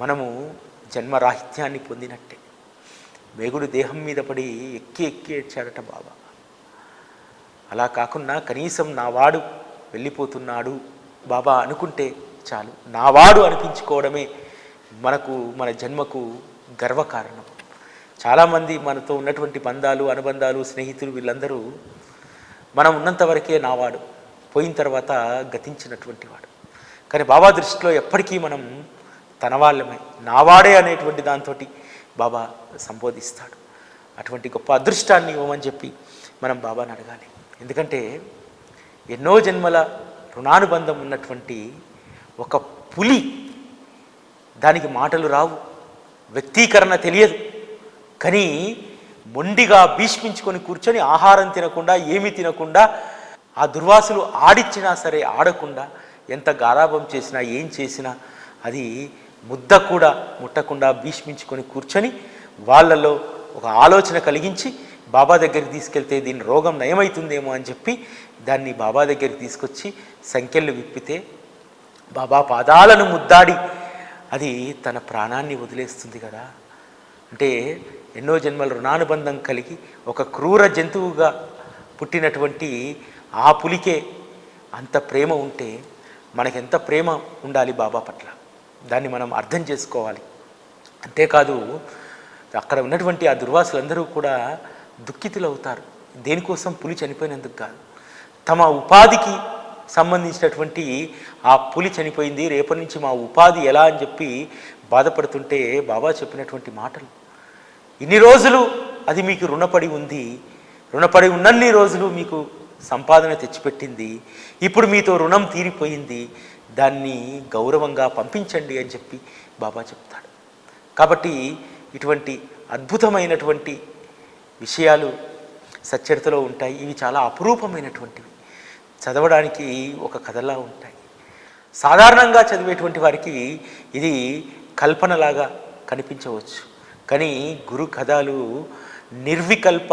మనము జన్మరాహిత్యాన్ని పొందినట్టే. మేగుడు దేహం మీద పడి ఎక్కి ఎక్కి ఏడ్చాడట బాబా. అలా కాకుండా కనీసం నావాడు వెళ్ళిపోతున్నాడు బాబా అనుకుంటే చాలు. నావాడు అనిపించుకోవడమే మన జన్మకు గర్వకారణం. చాలామంది మనతో ఉన్నటువంటి బంధాలు, అనుబంధాలు, స్నేహితులు వీళ్ళందరూ మనం ఉన్నంత వరకే నావాడు, పోయిన తర్వాత గతించినటువంటి వాడు. కానీ బాబా దృష్టిలో ఎప్పటికీ మనం తన వాళ్ళమే, నావాడే అనేటువంటి దాంతో బాబా సంబోధిస్తాడు. అటువంటి గొప్ప అదృష్టాన్ని ఇవ్వమని చెప్పి మనం బాబాని అడగాలి. ఎందుకంటే ఎన్నో జన్మల రుణానుబంధం ఉన్నటువంటి ఒక పులి, దానికి మాటలు రావు, వ్యక్తీకరణ తెలియదు, కానీ మొండిగా భీష్మించుకొని కూర్చొని ఆహారం తినకుండా ఏమీ తినకుండా ఆ దుర్వాసులు ఆడిచ్చినా సరే ఆడకుండా, ఎంత గారాభం చేసినా ఏం చేసినా అది ముద్ద కూడా ముట్టకుండా భీష్మించుకొని కూర్చొని వాళ్ళలో ఒక ఆలోచన కలిగించి బాబా దగ్గరికి తీసుకెళ్తే దీని రోగం నయమవుతుందేమో అని చెప్పి దాన్ని బాబా దగ్గరికి తీసుకొచ్చి సంఖ్యలు విప్పితే బాబా పాదాలను ముద్దాడి అది తన ప్రాణాన్ని వదిలేస్తుంది కదా. అంటే ఎన్నో జన్మల రుణానుబంధం కలిగి ఒక క్రూర జంతువుగా పుట్టినటువంటి ఆ పులికే అంత ప్రేమ ఉంటే మనకెంత ప్రేమ ఉండాలి బాబా పట్ల, దాన్ని మనం అర్థం చేసుకోవాలి. అంతేకాదు అక్కడ ఉన్నటువంటి ఆ దుర్వాసులందరూ కూడా దుఃఖితులు అవుతారు. దేనికోసం? పులి చనిపోయినందుకు కాదు, తమ ఉపాధికి సంబంధించినటువంటి ఆ పులి చనిపోయింది, రేపటి నుంచి మా ఉపాధి ఎలా అని చెప్పి బాధపడుతుంటే బాబా చెప్పినటువంటి మాటలు, ఇన్ని రోజులు అది మీకు రుణపడి ఉంది, రుణపడి ఉన్నన్ని రోజులు మీకు సంపాదన తెచ్చిపెట్టింది, ఇప్పుడు మీతో రుణం తీరిపోయింది, దాన్ని గౌరవంగా పంపించండి అని చెప్పి బాబా చెప్తాడు. కాబట్టి ఇటువంటి అద్భుతమైనటువంటి విషయాలు సచ్చరితలో ఉంటాయి. ఇవి చాలా అపురూపమైనటువంటివి, చదవడానికి ఒక కథలా ఉంటాయి. సాధారణంగా చదివేటువంటి వారికి ఇది కల్పనలాగా కనిపించవచ్చు, కానీ గురు కథలు నిర్వికల్ప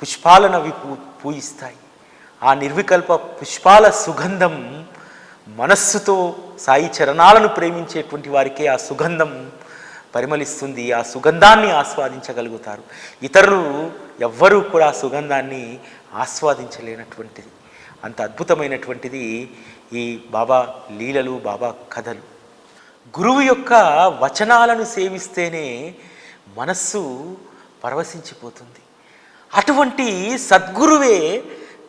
పుష్పాలను అవి పూయిస్తాయి. ఆ నిర్వికల్ప పుష్పాల సుగంధం మనస్సుతో సాయి చరణాలను ప్రేమించేటువంటి వారికే ఆ సుగంధం పరిమళిస్తుంది, ఆ సుగంధాన్ని ఆస్వాదించగలుగుతారు. ఇతరులు ఎవ్వరూ కూడా ఆ సుగంధాన్ని ఆస్వాదించలేనటువంటిది. అంత అద్భుతమైనటువంటిది ఈ బాబా లీలలు, బాబా కథలు. గురువు యొక్క వచనాలను సేవిస్తేనే మనస్సు పరవశించిపోతుంది. అటువంటి సద్గురువే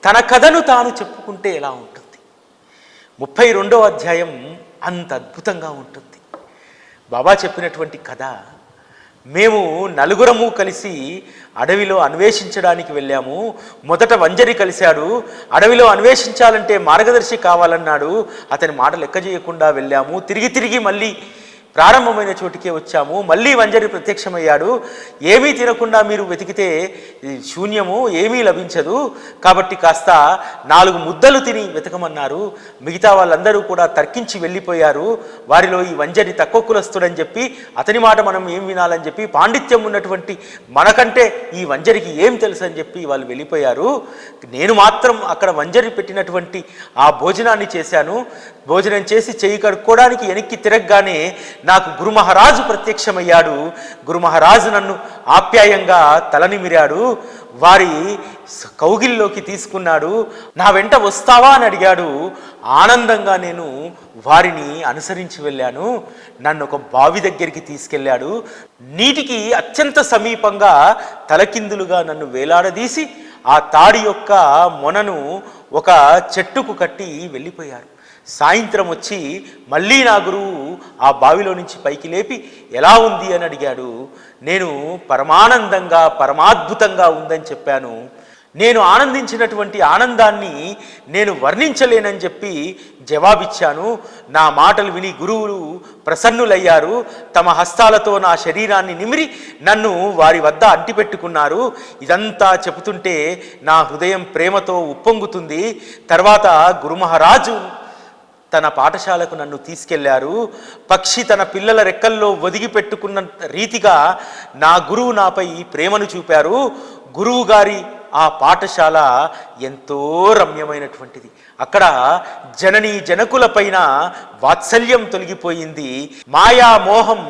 తన కథను తాను చెప్పుకుంటే ఎలా ఉంటుంది? 32వ అధ్యాయం అంత అద్భుతంగా ఉంటుంది. బాబా చెప్పినటువంటి కథ, మేము నలుగురము కలిసి అడవిలో అన్వేషించడానికి వెళ్ళాము. మొదట వంజరి కలిశాడు, అడవిలో అన్వేషించాలంటే మార్గదర్శి కావాలన్నాడు, అతని మాట లెక్క చేయకుండా వెళ్ళాము. తిరిగి మళ్ళీ ప్రారంభమైన చోటికే వచ్చాము. మళ్ళీ వంజరి ప్రత్యక్షమయ్యాడు, ఏమీ తినకుండా మీరు వెతికితే శూన్యము, ఏమీ లభించదు, కాబట్టి కాస్త 4 ముద్దలు తిని వెతకమన్నారు. మిగతా వాళ్ళందరూ కూడా తర్కించి వెళ్ళిపోయారు. వారిలో ఈ వంజరి తక్కువ కులస్తుడని చెప్పి అతని మాట మనం ఏం వినాలని చెప్పి పాండిత్యం ఉన్నటువంటి మనకంటే ఈ వంజరికి ఏం తెలుసు అని చెప్పి వాళ్ళు వెళ్ళిపోయారు. నేను మాత్రం అక్కడ వంజరి పెట్టినటువంటి ఆ భోజనాన్ని చేశాను. భోజనం చేసి చెయ్యి కడుక్కోవడానికి వెనక్కి తిరగగానే నాకు గురు మహారాజు ప్రత్యక్షమయ్యాడు. గురు మహారాజు నన్ను ఆప్యాయంగా తలనిమిరాడు, వారి కౌగిల్లోకి తీసుకున్నాడు. నా వెంట వస్తావా అని అడిగాడు. ఆనందంగా నేను వారిని అనుసరించి వెళ్ళాను. నన్ను ఒక బావి దగ్గరికి తీసుకెళ్ళాడు. నీటికి అత్యంత సమీపంగా తలకిందులుగా నన్ను వేలాడదీసి ఆ తాడి యొక్క మొనను ఒక చెట్టుకు కట్టి వెళ్ళిపోయారు. సాయంత్రం వచ్చి మళ్ళీ నా గురువు ఆ బావిలో నుంచి పైకి లేపి ఎలా ఉంది అని అడిగాడు. నేను పరమానందంగా పరమాద్భుతంగా ఉందని చెప్పాను. నేను ఆనందించినటువంటి ఆనందాన్ని నేను వర్ణించలేనని చెప్పి జవాబిచ్చాను. నా మాటలు విని గురువులు ప్రసన్నులయ్యారు. తమ హస్తాలతో నా శరీరాన్ని నిమిరి నన్ను వారి వద్ద అంటిపెట్టుకున్నారు. ఇదంతా చెబుతుంటే నా హృదయం ప్రేమతో ఉప్పొంగుతుంది. తర్వాత గురు మహారాజు తన పాఠశాలకు నన్ను తీసుకెళ్లారు. పక్షి తన పిల్లల రెక్కల్లో ఒదిగి పెట్టుకున్న రీతిగా నా గురువు నాపై ప్రేమను చూపారు. గురువు గారి ఆ పాఠశాల ఎంతో రమ్యమైనటువంటిది. అక్కడ జననీ జనకుల పైన వాత్సల్యం తొలగిపోయింది. మాయా మోహం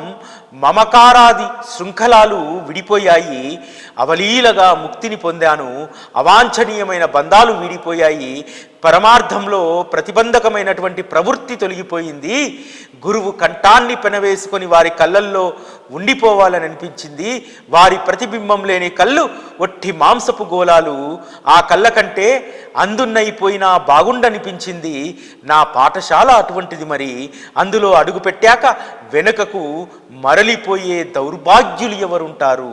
మమకారాది శృంఖలాలు విడిపోయాయి. అవలీలగా ముక్తిని పొందాను. అవాంఛనీయమైన బంధాలు విడిపోయాయి. పరమార్థంలో ప్రతిబంధకమైనటువంటి ప్రవృత్తి తొలగిపోయింది. గురువు కంఠాన్ని పెనవేసుకొని వారి కళ్ళల్లో ఉండిపోవాలని అనిపించింది. వారి ప్రతిబింబం లేని కళ్ళు ఒట్టి మాంసపు గోళాలు. ఆ కళ్ళ కంటే అందున్నైపోయినా బాగుండనిపించింది. నా పాఠశాల అటువంటిది. మరి అందులో అడుగుపెట్టాక వెనుకకు మరలిపోయే దౌర్భాగ్యులు ఎవరుంటారు?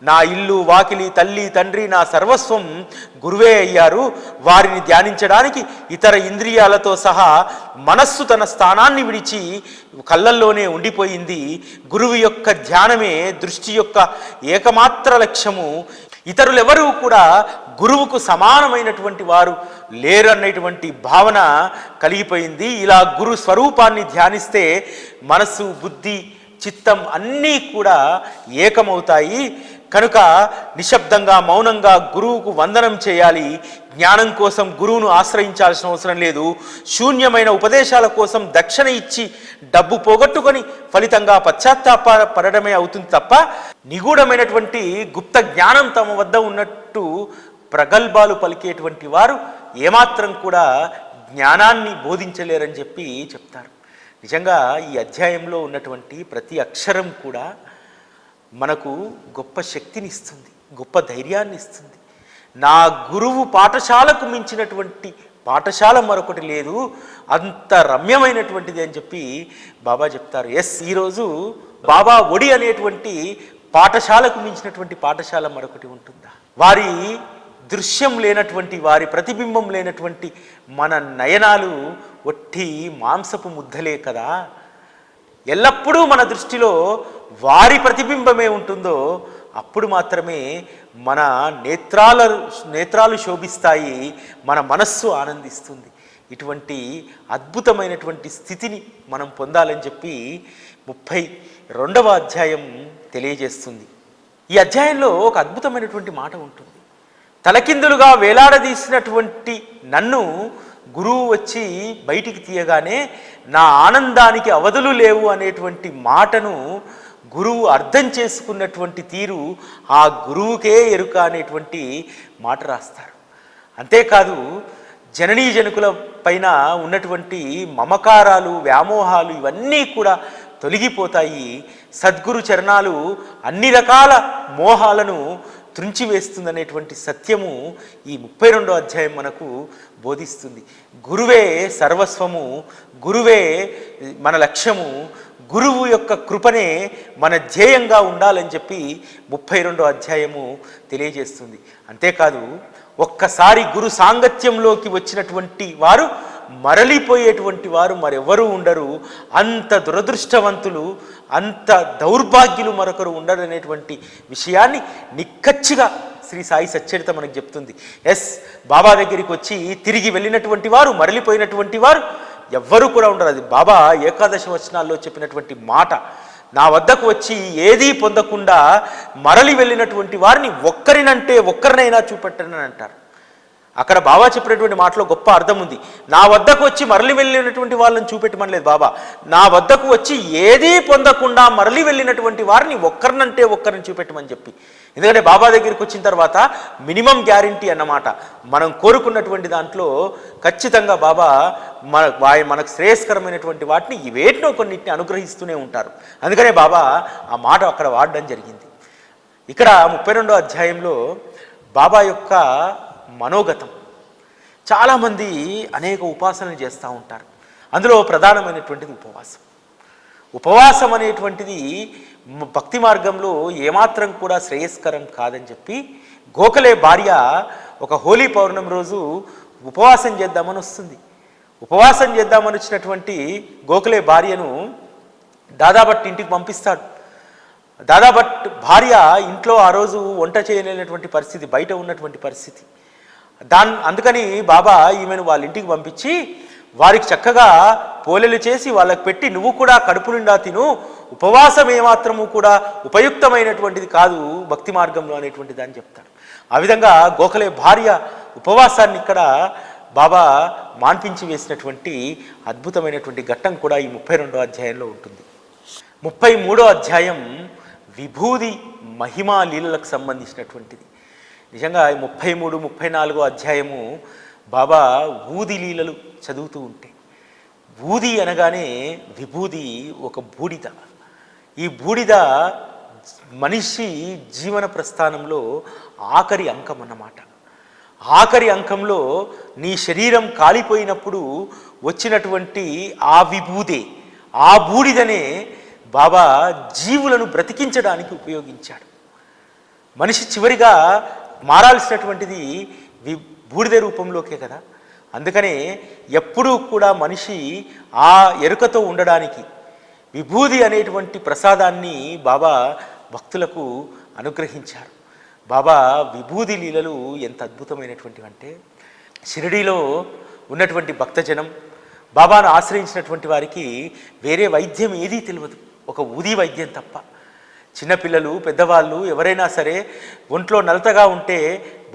నా ఇల్లు వాకిలి తల్లి తండ్రి నా సర్వస్వం గురువే అయ్యారు. వారిని ధ్యానించడానికి ఇతర ఇంద్రియాలతో సహా మనస్సు తన స్థానాన్ని విడిచి కళ్ళల్లోనే ఉండిపోయింది. గురువు యొక్క ధ్యానమే దృష్టి యొక్క ఏకమాత్ర లక్ష్యము. ఇతరులెవరూ కూడా గురువుకు సమానమైనటువంటి వారు లేరు అన్నటువంటి భావన కలిగిపోయింది. ఇలా గురు స్వరూపాన్ని ధ్యానిస్తే మనస్సు బుద్ధి చిత్తం అన్నీ కూడా ఏకమవుతాయి. కనుక నిశ్శబ్దంగా మౌనంగా గురువుకు వందనం చేయాలి. జ్ఞానం కోసం గురువును ఆశ్రయించాల్సిన అవసరం లేదు. శూన్యమైన ఉపదేశాల కోసం దక్షిణ ఇచ్చి డబ్బు పోగొట్టుకొని ఫలితంగా పశ్చాత్తాపడమే అవుతుంది తప్ప నిగూఢమైనటువంటి గుప్త జ్ఞానం తమ వద్ద ఉన్నట్టు ప్రగల్భాలు పలికేటువంటి వారు ఏమాత్రం కూడా జ్ఞానాన్ని బోధించలేరని చెప్పి చెప్తారు. నిజంగా ఈ అధ్యాయంలో ఉన్నటువంటి ప్రతి అక్షరం కూడా మనకు గొప్ప శక్తిని ఇస్తుంది, గొప్ప ధైర్యాన్ని ఇస్తుంది. నా గురువు పాఠశాలకు మించినటువంటి పాఠశాల మరొకటి లేదు, అంత రమ్యమైనటువంటిది అని చెప్పి బాబా చెప్తారు. ఈరోజు బాబా ఒడి అనేటువంటి పాఠశాలకు మించినటువంటి పాఠశాల మరొకటి ఉంటుందా? వారి దృశ్యం లేనటువంటి వారి ప్రతిబింబం లేనటువంటి మన నయనాలు ఒట్టి మాంసపు ముద్దలే కదా. ఎల్లప్పుడూ మన దృష్టిలో వారి ప్రతిబింబమే ఉంటుందో అప్పుడు మాత్రమే మన నేత్రాలు శోభిస్తాయి, మన మనస్సు ఆనందిస్తుంది. ఇటువంటి అద్భుతమైనటువంటి స్థితిని మనం పొందాలని చెప్పి 32వ అధ్యాయం తెలియజేస్తుంది. ఈ అధ్యాయంలో ఒక అద్భుతమైనటువంటి మాట ఉంటుంది. తలకిందులుగా వేలాడదీసినటువంటి నన్ను గురువు వచ్చి బయటికి తీయగానే నా ఆనందానికి అవధులు లేవు అనేటువంటి మాటను గురువు అర్థం చేసుకున్నటువంటి తీరు ఆ గురువుకే ఎరుక అనేటువంటి మాట రాస్తారు. అంతేకాదు జననీ జనకుల పైన ఉన్నటువంటి మమకారాలు వ్యామోహాలు ఇవన్నీ కూడా తొలగిపోతాయి. సద్గురు చరణాలు అన్ని రకాల మోహాలను త్రుంచివేస్తుందనేటువంటి సత్యము ఈ 32వ అధ్యాయం మనకు బోధిస్తుంది. గురువే సర్వస్వము, గురువే మన లక్ష్యము, గురువు యొక్క కృపనే మన ధ్యేయంగా ఉండాలని చెప్పి 32వ అధ్యాయము తెలియజేస్తుంది. అంతేకాదు ఒక్కసారి గురు సాంగత్యంలోకి వచ్చినటువంటి వారు మరలిపోయేటువంటి వారు మరెవరూ ఉండరు. అంత దురదృష్టవంతులు, అంత దౌర్భాగ్యులు మరొకరు ఉండరనేటువంటి విషయాన్ని నిక్కచ్చిగా శ్రీ సాయి సచ్చరిత మనకు చెప్తుంది. బాబా దగ్గరికి వచ్చి తిరిగి వెళ్ళినటువంటి వారు, మరలిపోయినటువంటి వారు ఎవ్వరూ కూడా ఉండరు. అది బాబా ఏకాదశి వచనాల్లో చెప్పినటువంటి మాట. నా వద్దకు వచ్చి ఏదీ పొందకుండా మరలి వెళ్ళినటువంటి వారిని ఒక్కరినంటే ఒక్కరినైనా చూపెట్టనని అంటారు. అక్కడ బాబా చెప్పినటువంటి మాటలో గొప్ప అర్థం ఉంది. నా వద్దకు వచ్చి మరలి వెళ్ళినటువంటి వాళ్ళని చూపెట్టమనలేదు బాబా. నా వద్దకు వచ్చి ఏదీ పొందకుండా మరలి వెళ్ళినటువంటి వారిని ఒక్కరినంటే ఒక్కరిని చూపెట్టమని చెప్పి. ఎందుకంటే బాబా దగ్గరికి వచ్చిన తర్వాత మినిమం గ్యారంటీ అన్నమాట. మనం కోరుకున్నటువంటి దాంట్లో ఖచ్చితంగా బాబా మనకు శ్రేయస్కరమైనటువంటి వాటిని వేటినో కొన్నిటిని అనుగ్రహిస్తూనే ఉంటారు. అందుకనే బాబా ఆ మాట అక్కడ వాడడం జరిగింది. ఇక్కడ 32వ అధ్యాయంలో బాబా యొక్క మనోగతం. చాలామంది అనేక ఉపాసనలు చేస్తూ ఉంటారు. అందులో ప్రధానమైనటువంటిది ఉపవాసం. ఉపవాసం అనేటువంటిది భక్తి మార్గంలో ఏమాత్రం కూడా శ్రేయస్కరం కాదని చెప్పి గోఖలే భార్య ఒక హోలీ పౌర్ణమి రోజు ఉపవాసం చేద్దామని వస్తుంది. ఉపవాసం చేద్దామని వచ్చినటువంటి గోఖలే భార్యను దాదాభట్ ఇంటికి పంపిస్తాడు. దాదాభట్ భార్య ఇంట్లో ఆ రోజు వంట చేయలేనటువంటి పరిస్థితి, బయట ఉన్నటువంటి పరిస్థితి. అందుకని బాబా ఈమెను వాళ్ళ ఇంటికి పంపించి వారికి చక్కగా పోలేలు చేసి వాళ్ళకి పెట్టి, నువ్వు కూడా కడుపు నిండా తిను, ఉపవాసం ఏమాత్రము కూడా ఉపయుక్తమైనటువంటిది కాదు భక్తి మార్గంలో అనేటువంటిది అని చెప్తాడు. ఆ విధంగా గోఖలే భార్య ఉపవాసాన్ని ఇక్కడ బాబా మాన్పించి వేసినటువంటి అద్భుతమైనటువంటి ఘట్టం కూడా ఈ 32వ అధ్యాయంలో ఉంటుంది. 33వ అధ్యాయం విభూది మహిమా లీలలకు సంబంధించినటువంటిది. నిజంగా 33, 34 అధ్యాయము బాబా ఊది లీలలు చదువుతూ ఉంటే, ఊది అనగానే విభూది ఒక బూడిద. ఈ బూడిద మనిషి జీవన ప్రస్థానంలో ఆఖరి అంకం అన్నమాట. ఆఖరి అంకంలో నీ శరీరం కాలిపోయినప్పుడు వచ్చినటువంటి ఆ విభూదే, ఆ బూడిదనే బాబా జీవులను బ్రతికించడానికి ఉపయోగించాడు. మనిషి చివరిగా మారాల్సినటువంటిది బూడిద రూపంలోకే కదా. అందుకనే ఎప్పుడూ కూడా మనిషి ఆ ఎరుకతో ఉండడానికి విభూది అనేటువంటి ప్రసాదాన్ని బాబా భక్తులకు అనుగ్రహించారు. బాబా విభూది లీలలు ఎంత అద్భుతమైనటువంటివి అంటే, షిరిడీలో ఉన్నటువంటి భక్తజనం బాబాను ఆశ్రయించినటువంటి వారికి వేరే వైద్యం ఏదీ తెలియదు, ఒక ఊది వైద్యం తప్ప. చిన్నపిల్లలు, పెద్దవాళ్ళు ఎవరైనా సరే ఒంట్లో నలతగా ఉంటే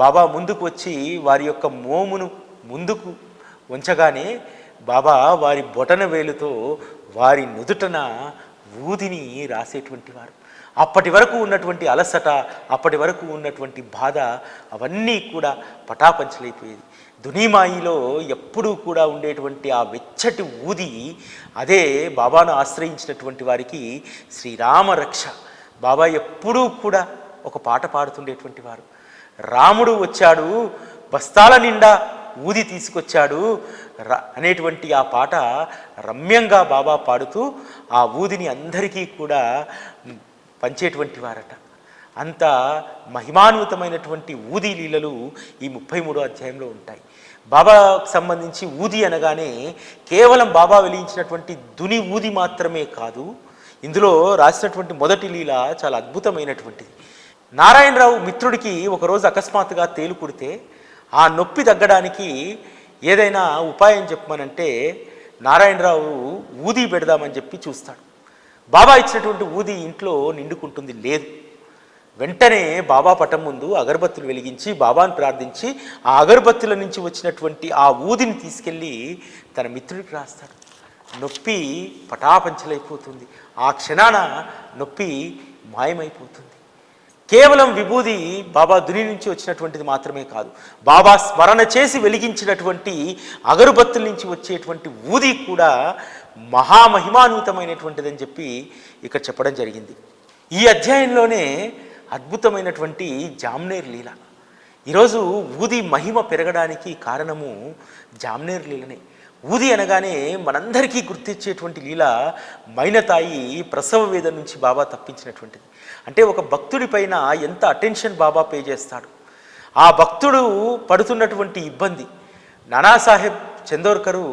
బాబా ముందుకు వచ్చి వారి యొక్క మోమును ముందుకు ఉంచగానే బాబా వారి బొటన వేలుతో వారి నుదుటన ఊదిని రాసేటువంటి వారు. అప్పటి వరకు ఉన్నటువంటి అలసట, అప్పటి వరకు ఉన్నటువంటి బాధ అవన్నీ కూడా పటాపంచలైపోయేది. దునిమాయిలో ఎప్పుడూ కూడా ఉండేటువంటి ఆ వెచ్చటి ఊది, అదే బాబాను ఆశ్రయించినటువంటి వారికి శ్రీరామ రక్ష. బాబా ఎప్పుడూ కూడా ఒక పాట పాడుతుండేటువంటి వారు. రాముడు వచ్చాడు బస్తాల నిండా ఊది తీసుకొచ్చాడు అనేటువంటి ఆ పాట రమ్యంగా బాబా పాడుతూ ఆ ఊదిని అందరికీ కూడా పంచేటువంటి వారట. అంత మహిమాన్వితమైనటువంటి ఊది లీలలు ఈ 33వ అధ్యాయంలో ఉంటాయి. బాబాకు సంబంధించి ఊది అనగానే కేవలం బాబా వెలిగించినటువంటి దుని ఊది మాత్రమే కాదు, ఇందులో రాసినటువంటి మొదటి లీల చాలా అద్భుతమైనటువంటిది. నారాయణరావు మిత్రుడికి ఒకరోజు అకస్మాత్తుగా తేలు కుడితే ఆ నొప్పి తగ్గడానికి ఏదైనా ఉపాయం చెప్పమనంటే నారాయణరావు ఊది పెడదామని చెప్పి చూస్తాడు. బాబా ఇచ్చినటువంటి ఊది ఇంట్లో నిండుకుంటుంది, లేదు. వెంటనే బాబా పటం ముందు అగరబత్తులు వెలిగించి బాబాను ప్రార్థించి ఆ అగరబత్తుల నుంచి వచ్చినటువంటి ఆ ఊదిని తీసుకెళ్ళి తన మిత్రుడికి రాస్తాడు. నొప్పి పటాపంచలైపోతుంది. ఆ క్షణాన నొప్పి మాయమైపోతుంది. కేవలం విభూది బాబా దుని నుంచి వచ్చినటువంటిది మాత్రమే కాదు, బాబా స్మరణ చేసి వెలిగించినటువంటి అగరబత్తుల నుంచి వచ్చేటువంటి ఊది కూడా మహామహిమాన్వితమైనటువంటిదని చెప్పి ఇక్కడ చెప్పడం జరిగింది. ఈ అధ్యాయంలోనే అద్భుతమైనటువంటి జామ్నేర్ లీల. ఈరోజు ఊది మహిమ పెరగడానికి కారణము జామ్నేర్ లీలనే. ఊది అనగానే మనందరికీ గుర్తించేటువంటి లీల మైనతాయి ప్రసవ వేదన నుంచి బాబా తప్పించినటువంటిది. అంటే ఒక భక్తుడి పైన ఎంత అటెన్షన్ బాబా పే చేస్తాడు. ఆ భక్తుడు పడుతున్నటువంటి ఇబ్బంది. నానాసాహెబ్ చందోర్కరు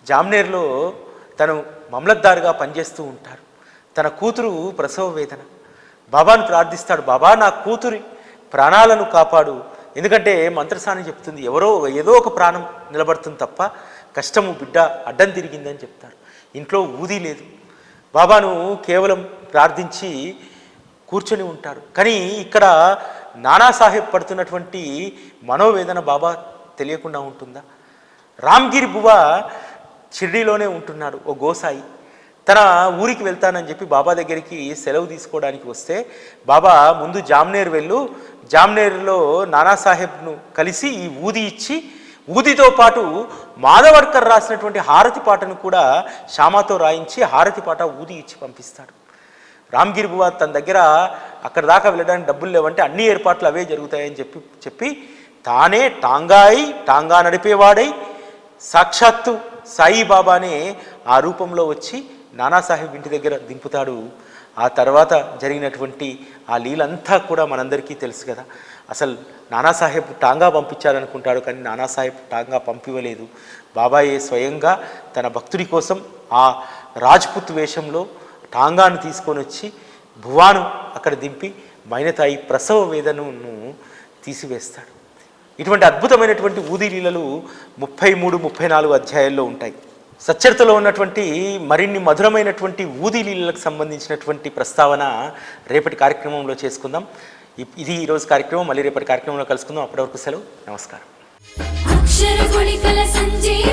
జామ్నేర్లో తను మమలత్దారుగా పనిచేస్తూ ఉంటారు. తన కూతురు ప్రసవ వేదన. బాబాను ప్రార్థిస్తాడు, బాబా నా కూతురి ప్రాణాలను కాపాడు. ఎందుకంటే మంత్రసాని చెప్తుంది, ఏదో ఒక ప్రాణం నిలబడుతుంది తప్ప కష్టము బిడ్డ అడ్డం తిరిగిందని చెప్తారు. ఇంట్లో ఊది లేదు. బాబాను కేవలం ప్రార్థించి కూర్చొని ఉంటారు. కానీ ఇక్కడ నానాసాహెబ్ పడుతున్నటువంటి మనోవేదన బాబా తెలియకుండా ఉంటుందా? రామ్గిరి బువ షిర్డీలోనే ఉంటున్నాడు, ఓ గోసాయి. తన ఊరికి వెళ్తానని చెప్పి బాబా దగ్గరికి సెలవు తీసుకోవడానికి వస్తే, బాబా ముందు జామ్నేర్ వెళ్ళు, జామ్నేర్లో నానాసాహెబ్ను కలిసి ఈ ఊది ఇచ్చి, ఊదితో పాటు మాధవడ్కర్ రాసినటువంటి హారతి పాటను కూడా శ్యామాతో రాయించి హారతి పాట ఊది ఇచ్చి పంపిస్తాడు. రామ్గిరి బువ తన దగ్గర అక్కడ దాకా వెళ్ళడానికి డబ్బులు లేవంటే అన్ని ఏర్పాట్లు అవే జరుగుతాయని చెప్పి తానే టాంగా నడిపేవాడై సాక్షాత్తు సాయిబాబానే ఆ రూపంలో వచ్చి నానాసాహెబ్ ఇంటి దగ్గర దింపుతాడు. ఆ తర్వాత జరిగినటువంటి ఆ లీలంతా కూడా మనందరికీ తెలుసు కదా. అసలు నానాసాహెబ్ టాంగా పంపించాలనుకుంటాడు, కానీ నానాసాహెబ్ టాంగా పంపివ్వలేదు. బాబాయే స్వయంగా తన భక్తుడి కోసం ఆ రాజ్పుత్ వేషంలో టాంగాను తీసుకొని వచ్చి భువాను అక్కడ దింపి మైనతాయి ప్రసవ వేదనను తీసివేస్తాడు. ఇటువంటి అద్భుతమైనటువంటి ఊది లీలలు 33, 34 అధ్యాయాల్లో ఉంటాయి. సచ్చరితలో ఉన్నటువంటి మరిన్ని మధురమైనటువంటి ఊది లీలలకు సంబంధించినటువంటి ప్రస్తావన రేపటి కార్యక్రమంలో చేసుకుందాం. ఇది ఈరోజు కార్యక్రమం. మళ్ళీ రేపటి కార్యక్రమంలో కలుసుకుందాం. అప్పటి వరకు సెలవు. నమస్కారం. అక్షర గుళికల సంజీవనం